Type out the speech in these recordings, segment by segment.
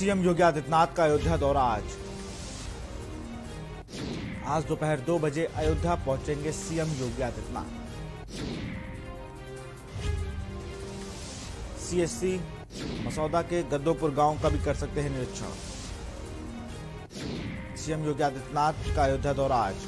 CM Yogi Adityanath का अयोध्या दौरा आज दोपहर 2 बजे अयोध्या पहुंचेंगे सीएम योगी आदित्यनाथ। सीएससी मसौदा के गद्दोपुर गांव का भी कर सकते हैं निरीक्षण। सीएम योगी आदित्यनाथ का अयोध्या दौरा आज।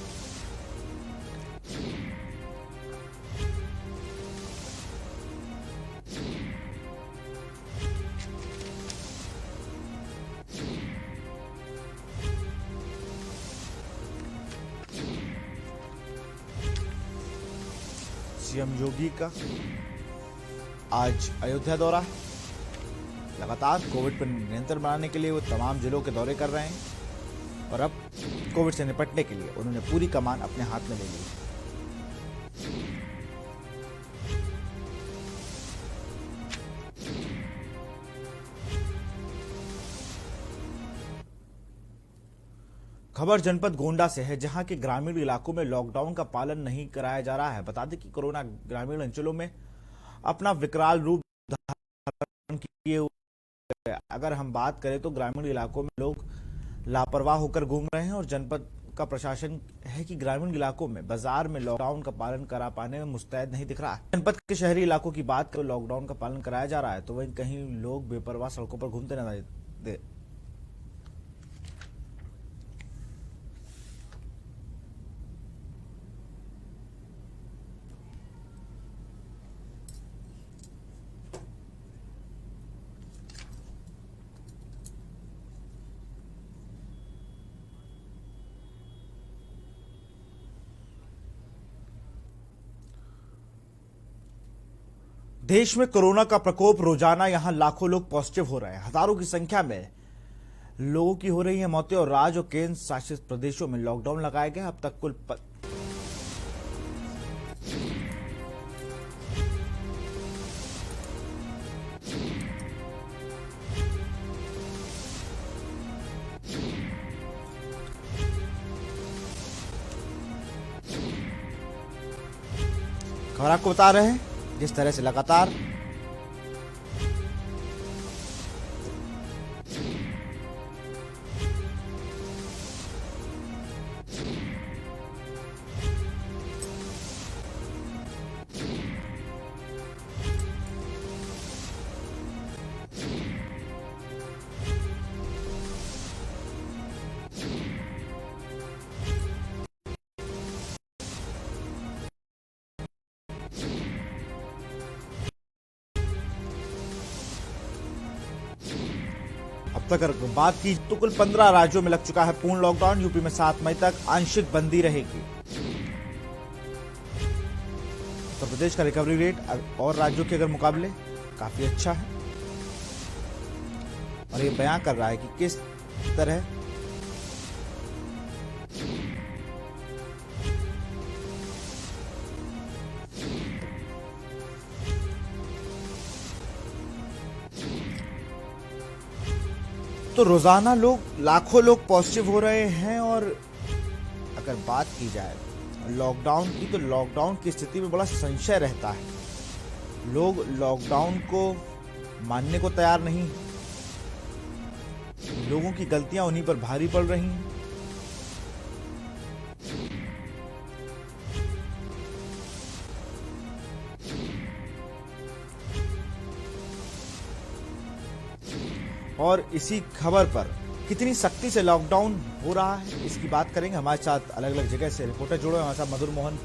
सीएम योगी का आज अयोध्या दौरा है। लगातार कोविड पर नियंत्रण बनाने के लिए वो तमाम जिलों के दौरे कर रहे हैं और अब कोविड से निपटने के लिए उन्होंने पूरी कमान अपने हाथ में ले ली। खबर जनपद गोंडा से है, जहां के ग्रामीण इलाकों में लॉकडाउन का पालन नहीं कराया जा रहा है। बता दें कि कोरोना ग्रामीण अंचलों में अपना विकराल रूप धारण किए हुए। अगर हम बात करें तो ग्रामीण इलाकों में लोग लापरवाह होकर घूम रहे हैं और जनपद का प्रशासन है कि ग्रामीण इलाकों में बाजार में लॉकडाउन का पालन करा पाने में मुस्तैद नहीं दिख रहा है। जनपद के शहरी इलाकों की बात करें, लॉकडाउन का पालन कराया जा रहा है तो वहीं कहीं लोग बेपरवाह सड़कों पर घूमते नजर आते। देश में कोरोना का प्रकोप, रोजाना यहां लाखों लोग पॉजिटिव हो रहे हैं। हजारों की संख्या में लोगों की हो रही है मौतें और राज्य और केंद्र शासित प्रदेशों में लॉकडाउन लगाए गए। अब तक कुल खबर आपको बता रहे हैं जिस तरह से लगातार अब तक अगर बात की तो कुल 15 राज्यों में लग चुका है पूर्ण लॉकडाउन। यूपी में 7 मई तक आंशिक बंदी रहेगी। उत्तर प्रदेश का रिकवरी रेट और राज्यों के अगर मुकाबले काफी अच्छा है और ये बयां कर रहा है कि किस तरह तो रोजाना लाखों लोग पॉजिटिव हो रहे हैं। और अगर बात की जाए लॉकडाउन की तो लॉकडाउन की स्थिति में बड़ा संशय रहता है। लोग लॉकडाउन को मानने को तैयार नहीं। लोगों की गलतियां उन्हीं पर भारी पड़ रही हैं। और इसी खबर पर कितनी सख्ती से लॉकडाउन हो रहा है इसकी बात करेंगे। हमारे साथ अलग अलग जगह से रिपोर्टर जुड़े हुए हैं। हमारे साथ मधुर मोहन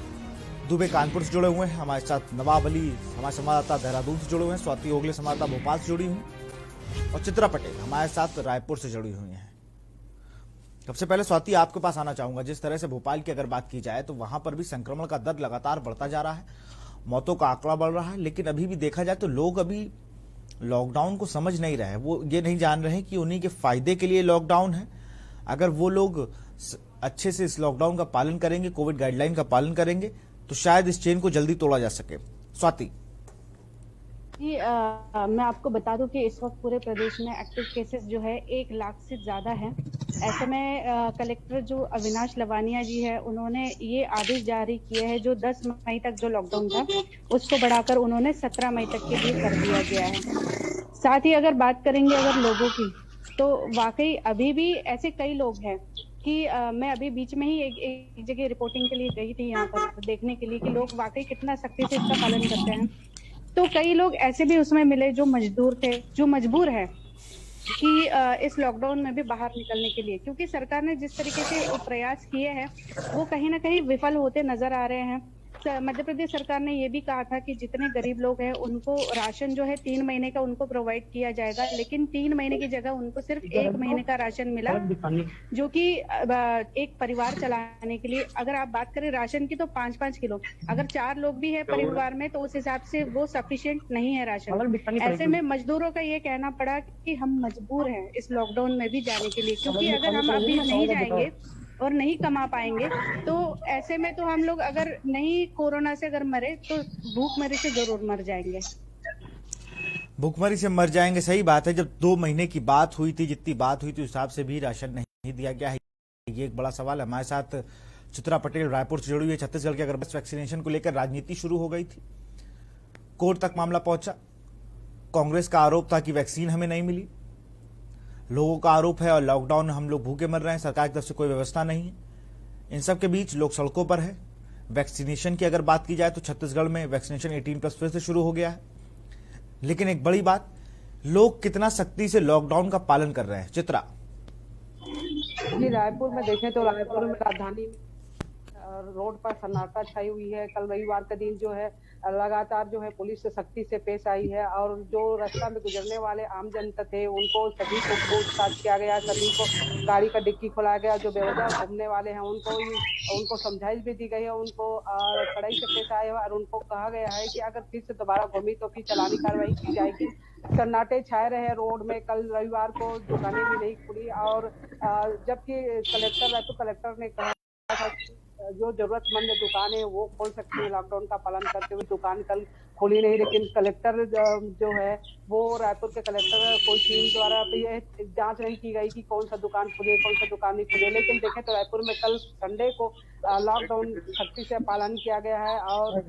दुबे कानपुर से जुड़े हुए हैं। हमारे साथ नवाब अली हमारे संवाददाता देहरादून से जुड़े हुए हैं। स्वाति ओगले संवाददाता भोपाल से जुड़ी हुई और चित्रा पटेल हमारे साथ रायपुर से जुड़ी हुई हैं। सबसे पहले स्वाति आपके पास आना चाहूंगा। जिस तरह से भोपाल की अगर बात की जाए तो वहां पर भी संक्रमण का दर लगातार बढ़ता जा रहा है, मौतों का आंकड़ा बढ़ रहा है, लेकिन अभी भी देखा जाए तो लोग अभी लॉकडाउन को समझ नहीं रहे हैं। वो ये नहीं जान रहे हैं कि उन्हीं के फायदे के लिए लॉकडाउन है। अगर वो लोग अच्छे से इस लॉकडाउन का पालन करेंगे, कोविड गाइडलाइन का पालन करेंगे तो शायद इस चेन को जल्दी तोड़ा जा सके। स्वाति जी, मैं आपको बता दूं कि इस वक्त पूरे प्रदेश में एक्टिव केसेस जो है 1 लाख से ज्यादा है। ऐसे में कलेक्टर जो अविनाश लवानिया जी है, उन्होंने ये आदेश जारी किए हैं जो 10 मई तक जो लॉकडाउन था उसको बढ़ाकर उन्होंने 17 मई तक के लिए कर दिया गया है। साथ ही अगर बात करेंगे अगर लोगों की, तो वाकई अभी भी ऐसे कई लोग हैं कि मैं अभी बीच में ही एक जगह रिपोर्टिंग के लिए गई थी, यहाँ पर देखने के लिए कि लोग वाकई कितना सख्ती से इसका पालन करते हैं। तो कई लोग ऐसे भी उसमें मिले जो मजदूर थे, जो मजबूर है कि इस लॉकडाउन में भी बाहर निकलने के लिए, क्योंकि सरकार ने जिस तरीके से प्रयास किए हैं वो कहीं ना कहीं विफल होते नजर आ रहे हैं। मध्य प्रदेश सरकार ने ये भी कहा था कि जितने गरीब लोग हैं उनको राशन जो है 3 महीने का उनको प्रोवाइड किया जाएगा, लेकिन 3 महीने की जगह उनको सिर्फ 1 महीने का राशन मिला, जो कि एक परिवार चलाने के लिए, अगर आप बात करें राशन की तो 5-5 किलो, अगर 4 लोग भी है परिवार में तो उस हिसाब से वो सफिशिएंट नहीं है राशन। ऐसे में मजदूरों का ये कहना पड़ा कि हम मजबूर हैं इस लॉकडाउन में भी जाने के लिए, क्योंकि अगर हम अभी नहीं जाएंगे और नहीं कमा पाएंगे तो ऐसे में तो हम लोग अगर नहीं कोरोना से अगर मरे तो भूखमरी से जरूर मर जाएंगे। भूखमरी से मर जाएंगे, सही बात है। जब 2 महीने की बात हुई थी, जितनी बात हुई थी उस हिसाब से भी राशन नहीं दिया गया है, ये एक बड़ा सवाल है। हमारे साथ चित्रा पटेल रायपुर से जुड़ी हुई है। छत्तीसगढ़ के अगर बस वैक्सीनेशन को लेकर राजनीति शुरू हो गई थी, कोर्ट तक मामला पहुंचा। कांग्रेस का आरोप था कि वैक्सीन हमें नहीं मिली, लोगों का आरोप है और लॉकडाउन में हम लोग भूखे मर रहे हैं, सरकार की तरफ से कोई व्यवस्था नहीं है। इन सब के बीच लोग सड़कों पर है। वैक्सीनेशन की अगर बात की जाए तो छत्तीसगढ़ में वैक्सीनेशन 18+ फिर से शुरू हो गया है, लेकिन एक बड़ी बात, लोग कितना सख्ती से लॉकडाउन का पालन कर रहे हैं। चित्रा जी, रायपुर में देखें तो रायपुर में राजधानी रोड पर सन्नाटा छाई हुई है। कल रविवार का दिन जो है लगातार जो है पुलिस सख्ती से पेश आई है और जो रास्ता में गुजरने वाले आम जनता थे उनको सभी को पूछताछ किया गया, सभी को गाड़ी का डिक्की खोला गया। जो बेवजह घूमने वाले हैं उनको समझाइश भी दी गई है, उनको कड़ाई से पेश आए और उनको कहा गया है कि अगर फिर से दोबारा घूमी तो फिर चालानी कार्रवाई की जाएगी। सन्नाटे छाए रहे रोड में। कल रविवार को दुकानें भी नहीं खुली और जबकि रायपुर कलेक्टर ने कहा था जो जरूरतमंद दुकान है वो खोल सकती है लॉकडाउन का पालन करते हुए। दुकान कल खुली नहीं, लेकिन कलेक्टर जो है वो रायपुर के कलेक्टर कोई टीम द्वारा ये जांच नहीं की गई कि कौन सा दुकान खुले कौन सा दुकान नहीं खुले। लेकिन देखें तो रायपुर में कल संडे को लॉकडाउन सख्ती से पालन किया गया है और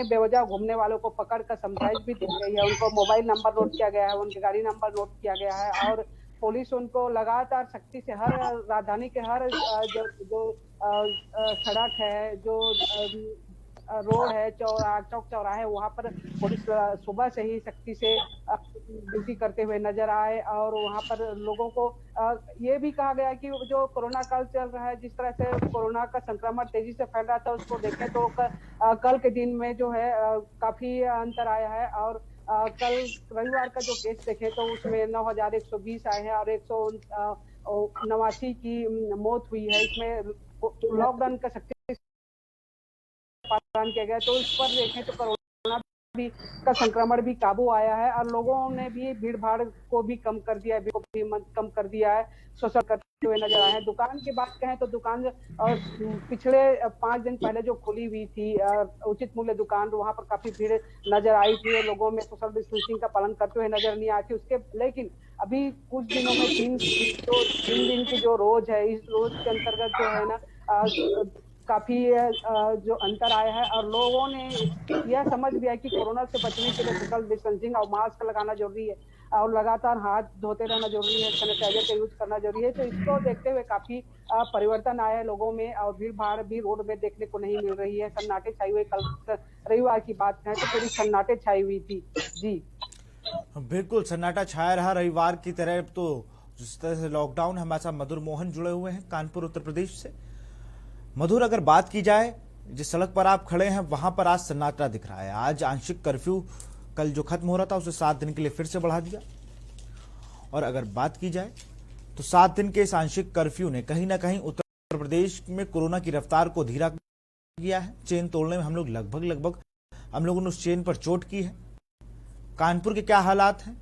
बेवजह घूमने वालों को पकड़ कर समझाइश भी दी गई है। उनको मोबाइल नंबर नोट किया गया है, उनके गाड़ी नंबर नोट किया गया है और पुलिस उनको लगातार सख्ती से हर राजधानी के हर जो सड़क है, जो रोड है, चौक चौराहे, वहाँ पर पुलिस सुबह से ही सख्ती से ड्यूटी करते हुए नजर आए और वहाँ पर लोगों को ये भी कहा गया कि जो कोरोना काल चल रहा है, जिस तरह से कोरोना का संक्रमण तेजी से फैल रहा था, उसको देखें तो कल के दिन में जो है काफी अंतर आया है और कल रविवार का जो केस देखे तो उसमें 9,120 आए हैं और 189 की मौत हुई है। इसमें लॉकडाउन का सख्ती पालन किया गया, तो इस पर देखें तो कोरोना का संक्रमण भी काबू आया है और लोगों ने भी भीड़ भाड़ को भी कम कर दिया है, सोशल करते हुए नजर आए हैं। दुकान की बात कहें तो दुकान पिछले 5 दिन पहले जो खुली हुई थी उचित मूल्य दुकान, वहां पर काफी भीड़ नजर आई थी, लोगों में सोशल डिस्टेंसिंग का पालन करते हुए नजर नहीं आई थी उसके। लेकिन अभी कुछ दिनों में 3 दिन की जो रोज है, इस रोज के अंतर्गत जो है ना काफी जो अंतर आया है और लोगों ने यह समझ लिया कि कोरोना से बचने के लिए सोशल डिस्टेंसिंग और मास्क लगाना जरूरी है और लगातार हाथ धोते रहना जरूरी है, सैनिटाइजर का यूज करना जरूरी है। तो इसको देखते हुए काफी परिवर्तन आया है लोगों में और भीड़ भाड़ भी रोड में देखने को नहीं मिल रही है। सन्नाटे छाई हुए, कल रविवार की बात करें तो पूरी सन्नाटे छाई हुई थी। जी बिल्कुल सन्नाटा छाया रहा रविवार की तरह। तो जिस तरह से लॉकडाउन, हमारे साथ मधुर मोहन जुड़े हुए हैं कानपुर उत्तर प्रदेश से। मधुर, अगर बात की जाए जिस सड़क पर आप खड़े हैं वहां पर आज सन्नाटा दिख रहा है। आज आंशिक कर्फ्यू कल जो खत्म हो रहा था उसे 7 दिन के लिए फिर से बढ़ा दिया और अगर बात की जाए तो 7 दिन के इस आंशिक कर्फ्यू ने कहीं ना कहीं उत्तर प्रदेश में कोरोना की रफ्तार को धीरा किया है। चेन तोड़ने में हम लोग लगभग हम लोगों ने उस चेन पर चोट की है। कानपुर के क्या हालात हैं?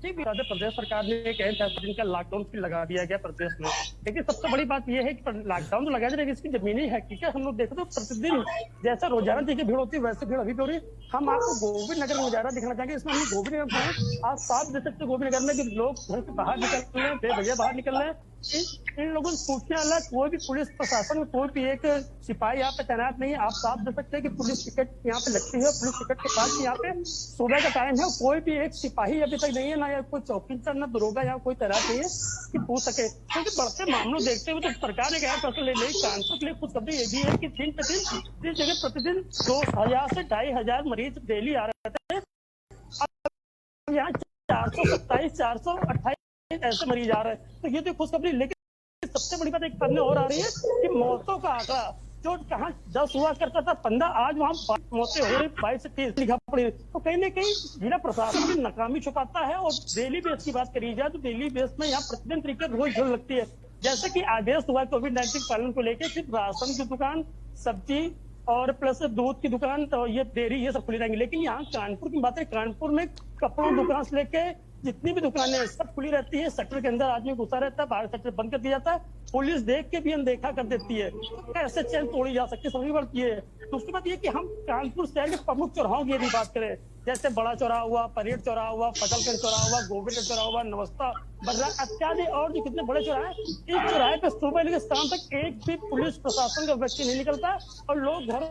प्रदेश सरकार ने एक 10 दिन का लॉकडाउन फिर लगा दिया गया प्रदेश में। लेकिन सबसे बड़ी बात यह है कि लॉकडाउन तो लगाया जाए, लेकिन इसकी जमीनी हकीकत हम लोग देखते तो प्रतिदिन जैसा रोजाना देखिए भीड़ होती है, वैसे भीड़ अभी भी हो रही है। हम आपको गोविंद नगर में नजारा दिखाना चाहेंगे। इसमें हम गोविंद नगर में आज साफ देख सकते गोविंद नगर में कि लोग घर से बाहर निकल रहे हैं, बेवजह बाहर निकल रहे हैं। इन लोगों से पूछने वाला कोई भी पुलिस प्रशासन में कोई भी एक सिपाही यहाँ पे तैनात नहीं है। आप साफ देख सकते हैं कि पुलिस टिकट यहाँ पे लगती है, पुलिस टिकट के पास यहाँ पे सुबह का टाइम है, कोई भी एक सिपाही अभी तक नहीं है, ना या कोई चौकीदार ना दरोगा यहाँ कोई तैनात नहीं है कि पूछ सके। क्योंकि बढ़ते मामलों देखते हुए तो सरकार ने क्या फैसला ले ली। कानपुर के लिए खुशखबरी ये भी है कि दिन प्रतिदिन इस जगह प्रतिदिन 2000 से 2500 मरीज डेली आ रहे थे। अब यहाँ 427 428 ऐसे मरीज आ रहे हैं, तो ये तो खुशखबरी। लेकिन सबसे बड़ी बात एक सामने और आ रही है कि मौतों का आंकड़ा जो कहाँ 10 हुआ करता था 15, आज वहाँ 5 मौतें हो रही, 22 से 30 लिखा पड़ी। तो कहीं ना कहीं जिला प्रशासन की नाकामी छुपाता है। और डेली बेस की बात करी जाए तो डेली बेस में यहाँ प्रतिदिन तरीके रोज भीड़ लगती है। जैसे कि आदेश हुआ कोविड-19 पालन को लेकर सिर्फ राशन की दुकान, सब्जी और प्लस दूध की दुकान, तो ये डेयरी, ये सब खुली रहेंगी। लेकिन यहाँ कानपुर की बात है, कानपुर में कपड़ों दुकान से लेके जितनी भी दुकानें सब खुली रहती है। शटर के अंदर आदमी घुसा रहता है, बाहर शटर बंद कर दिया जाता है, पुलिस देख के भी अनदेखा कर देती है। तो कैसे चैन तोड़ी जा सकती है, समझ पड़ती है। दूसरी बात ये कि हम कानपुर शहर के प्रमुख चौराहों की यदि बात करें, जैसे बड़ा चौराहा हुआ, परेड चौराहा हुआ, फजलगंज चौराहा हुआ, गोविंद चौराहा हुआ, नवस्था बर्रा इत्यादि और जो कितने बड़े चौराहे, इस चौराहे पे सुबह लेकर शाम तक एक भी पुलिस प्रशासन का व्यक्ति नहीं निकलता और लोग घर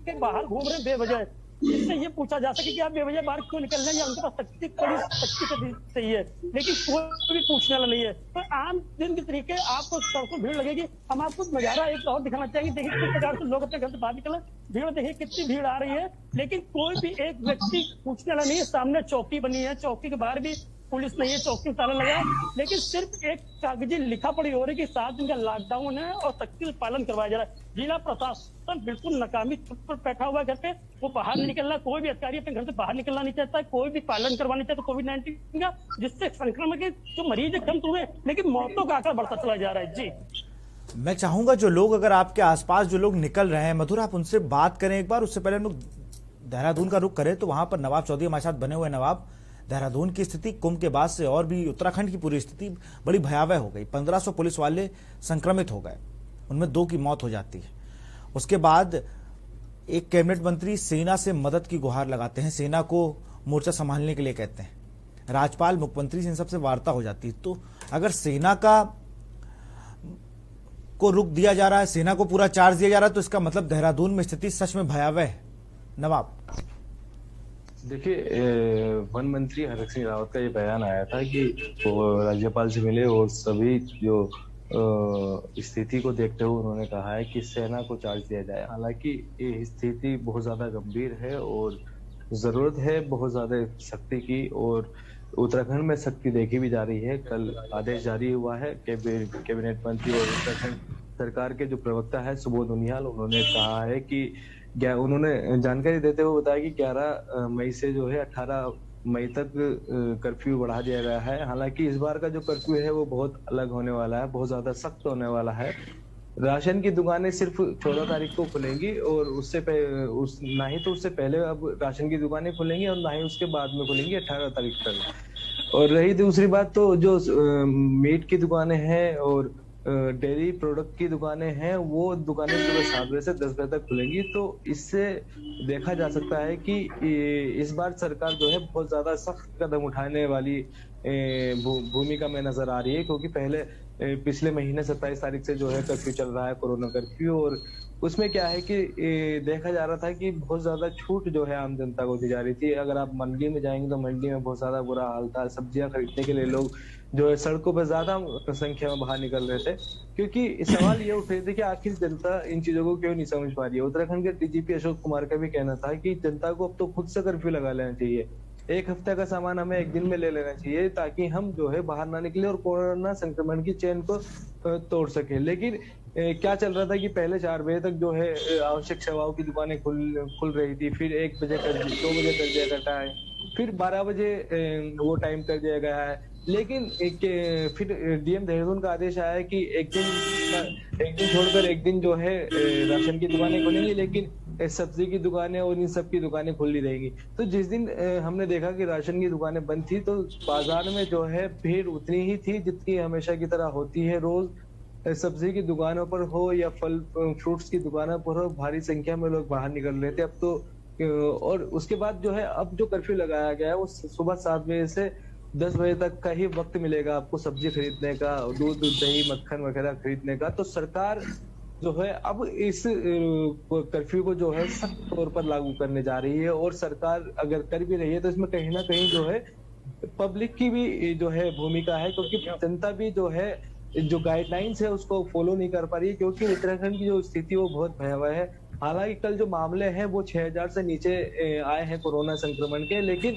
के बाहर घूम रहे बेवजह। इससे ये पूछा जा सके कि आप बेवजह बाहर क्यों निकल रहे हैं, या उनके पास सख्ती सही है, लेकिन कोई भी पूछने वाला नहीं है। तो आम दिन के तरीके आपको सड़कों भीड़ लगेगी। हम आपको नजारा एक और दिखाना चाहेंगे। देखिए किस प्रकार से लोग अपने घर से बाहर निकले, भीड़ देखिए कितनी भीड़ आ रही है, लेकिन कोई भी एक व्यक्ति पूछने वाला नहीं है। सामने चौकी बनी है, चौकी के बाहर भी पुलिस नहीं है, चौकी में ताला लगा है, लेकिन सिर्फ एक कागजी लिखा पड़ी हो रही है कि 7 दिन का लॉकडाउन है और सख्ती से पालन करवाया जा रहा है। जिला प्रशासन बिल्कुल नाकामी पर बैठा हुआ है घर पे, वो बाहर नहीं निकलना, कोई भी अधिकारी अपने घर से बाहर निकलना नहीं चाहता है, कोई भी पालन करवाना नहीं चाहता कोविड-19 का, जिससे संक्रमण के जो मरीज है कम तो हुए, लेकिन मौतों का आंकड़ा बढ़ता चला जा रहा है। जी मैं चाहूंगा जो लोग अगर आपके आसपास जो लोग निकल रहे हैं, मधुर आप उनसे बात करें एक बार। उससे पहले हम लोग देहरादून का रुख करें तो वहां पर नवाब चौधरी हमारे साथ बने हुए। नवाब, देहरादून की स्थिति कुंभ के बाद से और भी उत्तराखंड की पूरी स्थिति बड़ी भयावह हो गई। 1500 पुलिस वाले संक्रमित हो गए, उनमें 2 की मौत हो जाती है। उसके बाद एक कैबिनेट मंत्री सेना से मदद की गुहार लगाते हैं, सेना को मोर्चा संभालने के लिए कहते हैं। राज्यपाल मुख्यमंत्री से इन सबसे वार्ता हो जाती है। तो अगर सेना को रुख दिया जा रहा है, सेना को पूरा चार्ज दिया जा रहा है, तो इसका मतलब देहरादून में स्थिति सच में भयावह है। नवाब, देखिए, वन मंत्री हरक सिंह रावत का ये बयान आया था कि वो राज्यपाल से मिले और सभी जो स्थिति को देखते हुए उन्होंने कहा है कि सेना को चार्ज दिया जाए। हालांकि ये स्थिति बहुत ज्यादा गंभीर है और जरूरत है बहुत ज्यादा सख्ती की, और उत्तराखंड में सख्ती देखी भी जा रही है। कल आदेश जारी हुआ है कैबिनेट मंत्री और उत्तराखंड सरकार के जो प्रवक्ता है सुबोध उनियाल, उन्होंने कहा है कि उन्होंने जानकारी देते हुए बताया कि 11 मई से जो है 18 मई तक कर्फ्यू बढ़ा दिया गया है। हालांकि इस बार का जो कर्फ्यू है वो बहुत अलग होने वाला है, बहुत ज्यादा सख्त होने वाला है। राशन की दुकानें सिर्फ 14 तारीख को खुलेंगी और ना ही तो उससे पहले अब राशन की दुकानें खुलेंगी और ना ही उसके बाद में खुलेंगी 18 तारीख तक। और रही दूसरी बात, तो जो मीट की दुकानें हैं और डेयरी प्रोडक्ट की दुकानें हैं, वो दुकानें सुबह 7 बजे से 10 बजे तक खुलेंगी। तो इससे देखा जा सकता है कि इस बार सरकार जो है बहुत ज्यादा सख्त कदम उठाने वाली भूमिका में नजर आ रही है, क्योंकि पहले पिछले महीने 27 तारीख से जो है कर्फ्यू चल रहा है, कोरोना कर्फ्यू, और उसमें क्या है कि देखा जा रहा था कि बहुत ज्यादा छूट जो है आम जनता को दी जा रही थी। अगर आप मंडी में जाएंगे तो मंडी में बहुत ज्यादा बुरा हाल था। सब्जियां खरीदने के लिए लोग जो है सड़कों पर ज्यादा संख्या में बाहर निकल रहे थे, क्योंकि सवाल ये उठ रहे थे कि आखिर जनता इन चीजों को क्यों नहीं समझ पा रही है। उत्तराखंड के डीजीपी अशोक कुमार का भी कहना था कि जनता को अब तो खुद से कर्फ्यू लगा लेना चाहिए। 1 हफ्ते का सामान हमें 1 दिन में ले लेना चाहिए, ताकि हम जो है बाहर ना निकले और कोरोना संक्रमण की चेन को तोड़ सके। लेकिन क्या चल रहा था कि पहले 4 बजे तक जो है आवश्यक सेवाओं की दुकानें खुल रही थी, फिर 1 बजे 2 बजे कर दिया गया है, फिर 12 बजे वो टाइम कर दिया गया है। लेकिन फिर डीएम देहरादून का आदेश आया है कि एक दिन छोड़कर एक दिन जो है राशन की दुकानें खुलेंगी, लेकिन सब्जी की दुकानें और इन सब की दुकानें खुली रहेंगी। तो जिस दिन हमने देखा कि राशन की दुकानें बंद थी, तो बाजार में जो है भीड़ उतनी ही थी जितनी हमेशा की तरह होती है रोज। सब्जी की दुकानों पर हो या फल फ्रूट्स की दुकानों पर हो, भारी संख्या में लोग बाहर निकल रहे थे। अब तो और उसके बाद जो है अब जो कर्फ्यू लगाया गया है वो सुबह 7 बजे से 10 बजे तक का ही वक्त मिलेगा आपको सब्जी खरीदने का, दूध दही मक्खन वगैरह खरीदने का। तो सरकार जो है अब इस कर्फ्यू को जो है सख्त तौर पर लागू करने जा रही है, और सरकार अगर कर भी रही है तो इसमें कहीं ना कहीं जो है पब्लिक की भी जो है भूमिका है, क्योंकि जनता भी जो है जो गाइडलाइंस है उसको फॉलो नहीं कर पा रही है, क्योंकि उत्तराखंड की जो स्थिति वो बहुत भयावह है। हालांकि कल जो मामले हैं वो 6000 से नीचे आए हैं कोरोना संक्रमण के, लेकिन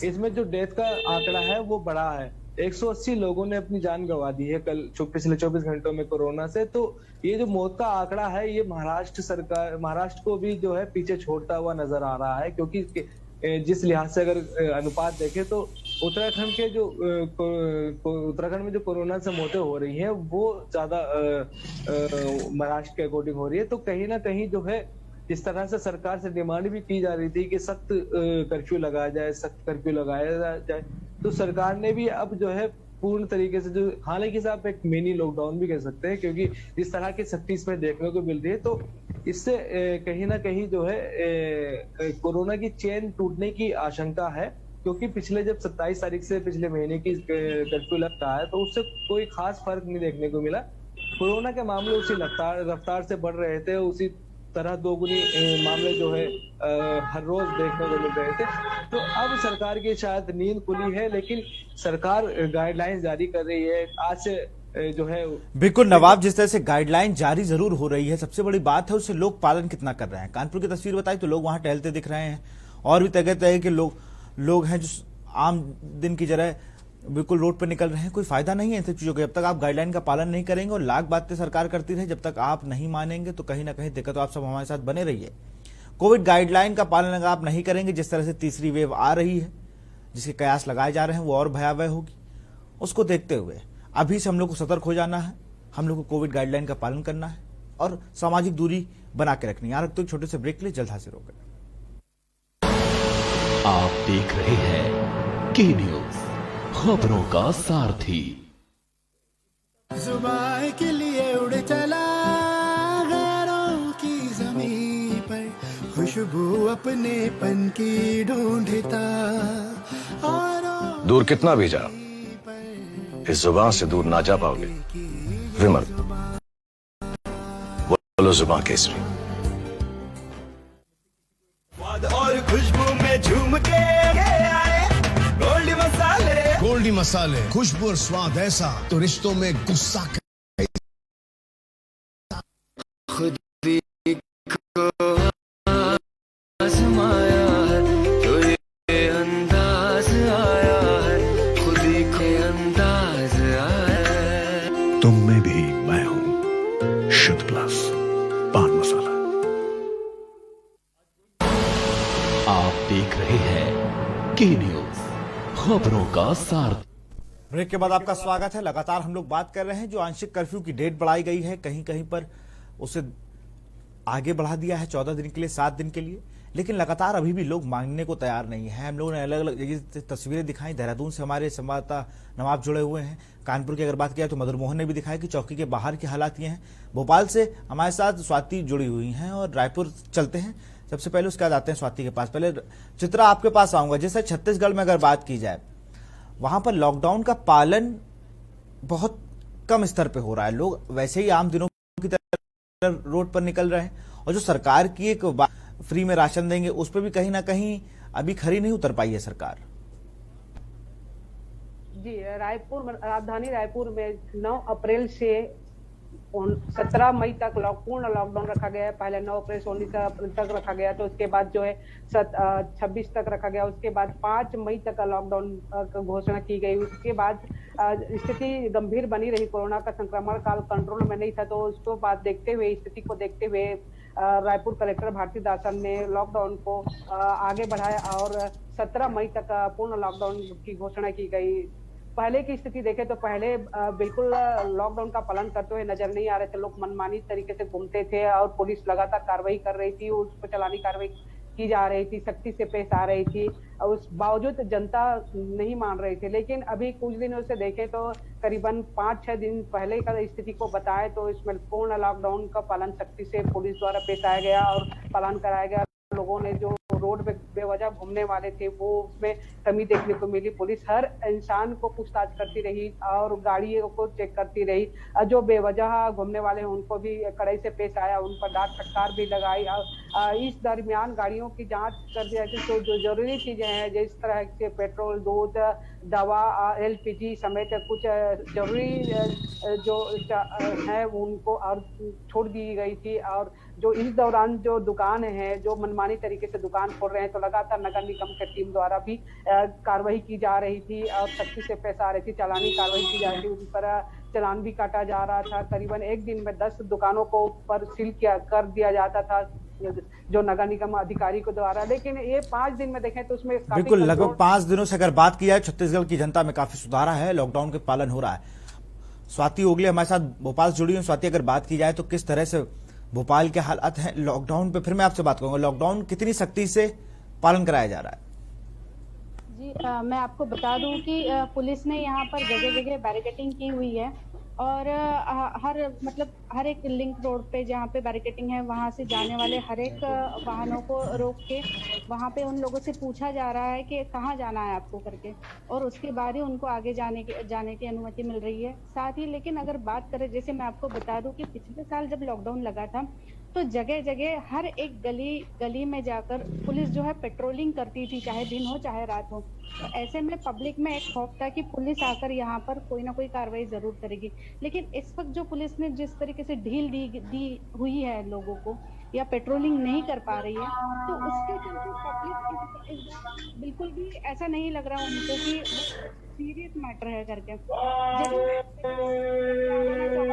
इसमें जो डेथ का आंकड़ा है वो बड़ा है। 180 लोगों ने अपनी जान गंवा दी है कल पिछले 24 घंटों में कोरोना से। तो ये जो मौत का आंकड़ा है ये महाराष्ट्र को भी जो है पीछे छोड़ता हुआ नजर आ रहा है, क्योंकि जिस लिहाज से अगर अनुपात देखें तो उत्तराखंड के जो उत्तराखंड में जो कोरोना से मौतें हो रही हैं वो ज्यादा महाराष्ट्र के अकॉर्डिंग हो रही है। तो कहीं ना कहीं जो है इस तरह से सरकार से डिमांड भी की जा रही थी कि सख्त कर्फ्यू लगाया जाए, सख्त कर्फ्यू लगाया जाए। तो सरकार ने भी अब जो है पूर्ण तरीके से जो, हालांकि आप एक मिनी लॉकडाउन भी कह सकते हैं, क्योंकि इस तरह की सख्ती इसमें देखने को मिल रही है। तो इससे कहीं ना कहीं जो है कोरोना की चेन टूटने की आशंका है, क्योंकि पिछले जब 27 तारीख से पिछले महीने की कर्फ्यू लग रहा है तो उससे कोई खास फर्क नहीं देखने को मिला। कोरोना के मामले उसी रफ्तार से बढ़ रहे थे, उसी तरह दोगुनी मामले जो है हर रोज देखने को मिल रहे थे। तो अब सरकार की शायद नींद खुली है, लेकिन सरकार गाइडलाइंस जारी कर रही है आज से जो है। बिल्कुल नवाब, जिस तरह से गाइडलाइन जारी जरूर हो रही है, सबसे बड़ी बात है उससे लोग पालन कितना कर रहे हैं। कानपुर की तस्वीर बताई तो लोग वहां टहलते दिख रहे हैं, और भी तरह तरह के लोग हैं जो आम दिन की तरह बिल्कुल रोड पर निकल रहे हैं। कोई फायदा नहीं है इन सब चीजों का, जब तक आप गाइडलाइन का पालन नहीं करेंगे और लाख बातें सरकार करती रहे, जब तक आप नहीं मानेंगे तो कहीं ना कहीं दिक्कत। तो आप सब हमारे साथ बने रहिए। कोविड गाइडलाइन का पालन अगर आप नहीं करेंगे, जिस तरह से तीसरी वेव आ रही है, जिसके कयास लगाए जा रहे हैं वो और भयावह होगी। उसको देखते हुए अभी से हम लोग को सतर्क हो जाना है, हम लोग को कोविड गाइडलाइन का पालन करना है और सामाजिक दूरी बना के रखनी है। यहाँ रखते एक छोटे से ब्रेक के लिए, जल्द हाजिर होगा। आप देख रहे हैं के न्यूज, खबरों का सारथी। जुबान के लिए उड़ चला गैरों की जमीन पर, खुशबू अपने पन की ढूंढता। दूर कितना भी जाओ, इस जुबान से दूर ना जा पाओगे। विमल, बोलो जुबान केसरी। और खुशबू में झूम के आए गोल्डी मसाले, खुशबू और स्वाद ऐसा तो रिश्तों में गुस्सा खुद को आजमाया है तो ये अंदाज आया है, खुद के अंदाज आया है। तुम में भी मैं हूं, शुद्ध प्लस पान मसाला। आप देख रहे हैं के न्यूज, खबरों का सार। ब्रेक के बाद आपका स्वागत है। लगातार हम लोग बात कर रहे हैं जो आंशिक कर्फ्यू की डेट बढ़ाई गई है, कहीं कहीं पर उसे आगे बढ़ा दिया है 14 दिन के लिए, 7 दिन के लिए, लेकिन लगातार अभी भी लोग मांगने को तैयार नहीं है। हम लोगों ने अलग अलग तस्वीरें दिखाई। देहरादून से हमारे संवाददाता नवाब जुड़े हुए हैं। कानपुर की अगर बात किया तो मधुर मोहन ने भी दिखाया कि चौकी के बाहर की हालात ये हैं। भोपाल से हमारे साथ स्वाति जुड़ी हुई हैं और रायपुर चलते हैं। सबसे पहले उसके बाद आते हैं स्वाति के पास। पहले चित्रा आपके पास आऊंगा। जैसे छत्तीसगढ़ में अगर बात की जाए, वहां पर लॉकडाउन का पालन बहुत कम स्तर पे हो रहा है। लोग वैसे ही आम दिनों की तरह रोड पर निकल रहे हैं, और जो सरकार की एक फ्री में राशन देंगे उस पर भी कहीं ना कहीं अभी खरी नहीं उतर पाई है सरकार। जी, राजधानी रायपुर में 9 अप्रैल से 17 मई तक पूर्ण लॉकडाउन रखा गया है। पहले 9 अप्रैल से 19 अप्रैल तक रखा गया, तो उसके बाद जो है 26 तक रखा गया। उसके बाद 5 मई तक का लॉकडाउन का घोषणा की गई। उसके बाद स्थिति गंभीर बनी रही, कोरोना का संक्रमण काल कंट्रोल में नहीं था। तो उसको बात देखते हुए, स्थिति को देखते हुए रायपुर कलेक्टर भारती दासन ने लॉकडाउन को आगे बढ़ाया और 17 मई तक पूर्ण लॉकडाउन की घोषणा की गई। पहले की स्थिति देखें तो पहले बिल्कुल लॉकडाउन का पालन करते हुए नजर नहीं आ रहे थे। लोग मनमानी तरीके से घूमते थे और पुलिस लगातार कार्रवाई कर रही थी, उस पर चलानी कार्रवाई की जा रही थी, सख्ती से पेश आ रही थी, और उस बावजूद जनता नहीं मान रही थी। लेकिन अभी कुछ दिनों से देखें तो करीबन 5-6 दिन पहले का स्थिति को बताएं तो इसमें पूर्ण लॉकडाउन का पालन सख्ती से पुलिस द्वारा पेश आया गया और पालन कराया गया। लोगों ने जो रोड पे बेवजह घूमने वाले थे वो उसमें कमी देखने को मिली। पुलिस हर इंसान को पूछताछ करती रही और गाड़ियों को चेक करती रही। जो बेवजह घूमने वाले हैं उनको भी कड़ाई से पेश आया, उन पर डांट फटकार भी लगाई। इस दरमियान गाड़ियों की जांच कर दिया कि तो जो जरूरी चीजें हैं जिस तरह से पेट्रोल, दूध, दवा, LPG समेत कुछ जरूरी जो है उनको और छोड़ दी गई थी। और जो इस दौरान जो दुकान है जो मनमानी तरीके से दुकान खोल रहे हैं तो लगातार नगर निगम की टीम द्वारा भी कार्रवाई की जा रही थी और सख्ती से पेश आ रही थी। चालानी कार्रवाई की जा रही थी, उन पर चालान भी काटा जा रहा था। करीबन एक दिन में 10 दुकानों को पर सील कर दिया जाता था जो नगर निगम अधिकारी को द्वारा। लेकिन ये 5 दिन में देखें तो उसमें बिल्कुल लगभग 5 दिनों से अगर बात की जाए छत्तीसगढ़ की जनता में काफी सुधार है, लॉकडाउन के पालन हो रहा है। स्वाति ओगले हमारे साथ भोपाल से जुड़ी हुई। स्वाति, अगर बात की जाए तो किस तरह से भोपाल के हालात हैं लॉकडाउन पे, फिर मैं आपसे बात करूंगा लॉकडाउन कितनी सख्ती से पालन कराया जा रहा है? जी मैं आपको बता दूं कि पुलिस ने यहाँ पर जगह जगह बैरिकेडिंग की हुई है और हर एक लिंक रोड पे जहाँ पे बैरिकेडिंग है वहाँ से जाने वाले हर एक वाहनों को रोक के वहाँ पे उन लोगों से पूछा जा रहा है कि कहाँ जाना है आपको करके, और उसके बाद ही उनको आगे जाने की अनुमति मिल रही है। साथ ही लेकिन अगर बात करें, जैसे मैं आपको बता दूं कि पिछले साल जब लॉकडाउन लगा था तो जगह जगह हर एक गली में जाकर पुलिस जो है पेट्रोलिंग करती थी, चाहे दिन हो चाहे रात हो। तो ऐसे में पब्लिक में एक खौफ था कि पुलिस आकर यहाँ पर कोई ना कोई कार्रवाई जरूर करेगी। लेकिन इस वक्त जो पुलिस ने जिस तरीके से ढील दी हुई है लोगों को या पेट्रोलिंग नहीं कर पा रही है, तो उसके चलते पब्लिक बिल्कुल भी ऐसा नहीं लग रहा उनको कि सीरियस मैटर है करके।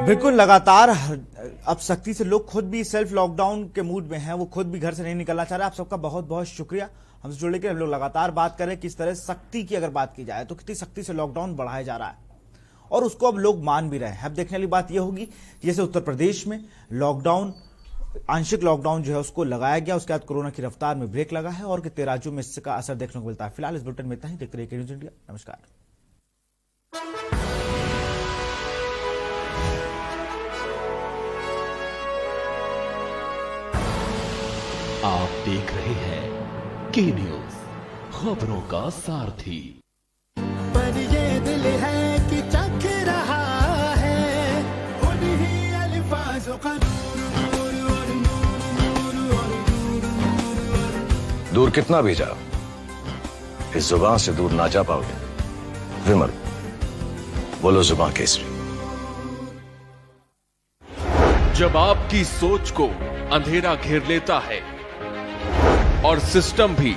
बिल्कुल लगातार अब सख्ती से लोग खुद भी सेल्फ लॉकडाउन के मूड में हैं, वो खुद भी घर से नहीं निकलना चाह रहे। आप सबका बहुत बहुत शुक्रिया हमसे जुड़ने के। हम लोग लगातार बात करें किस तरह सख्ती की अगर बात की जाए तो कितनी सख्ती से लॉकडाउन बढ़ाया जा रहा है और उसको अब लोग मान भी रहे हैं। अब देखने वाली बात यह होगी जैसे उत्तर प्रदेश में लॉकडाउन, आंशिक लॉकडाउन जो है उसको लगाया गया, उसके बाद कोरोना की रफ्तार में ब्रेक लगा है और कितने राज्यों में इसका असर देखने को मिलता है। फिलहाल इस बुलेटिन में इतना ही। देखते रहिए न्यूज़ इंडिया। नमस्कार। आप देख रहे हैं के न्यूज, खबरों का सारथी। पर ये दिल है कि चख रहा है उन्हीं अल्फाज़ों का दूर कितना भी जाओ इस जुबान से दूर ना जा पाओगे। विमल, बोलो जुबान केसरी। जब आपकी सोच को अंधेरा घेर लेता है और सिस्टम भी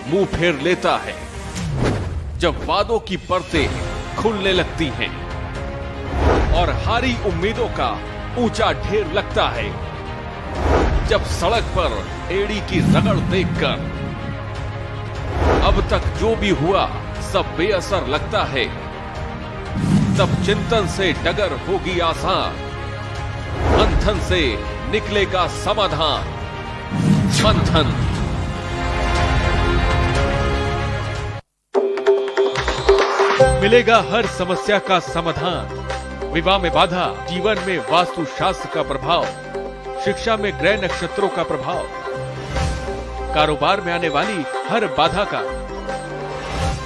मुंह फेर लेता है, जब वादों की परतें खुलने लगती हैं और हारी उम्मीदों का ऊंचा ढेर लगता है, जब सड़क पर एड़ी की रगड़ देखकर अब तक जो भी हुआ सब बेअसर लगता है, तब चिंतन से डगर होगी आसान, मंथन से निकलेगा समाधान। मंथन। मिलेगा हर समस्या का समाधान। विवाह में बाधा, जीवन में वास्तु शास्त्र का प्रभाव, शिक्षा में ग्रह नक्षत्रों का प्रभाव, कारोबार में आने वाली हर बाधा का,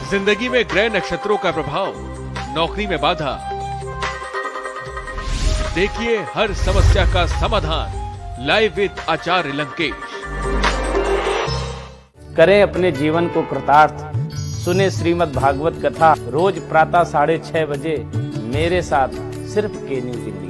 जिंदगी में ग्रह नक्षत्रों का प्रभाव, नौकरी में बाधा। देखिए हर समस्या का समाधान लाइव विद आचार्य लंकेश। करें अपने जीवन को कृतार्थ, सुने श्रीमद् भागवत कथा रोज प्रातः 6:30 बजे मेरे साथ सिर्फ के न्यूज़ इंडिया।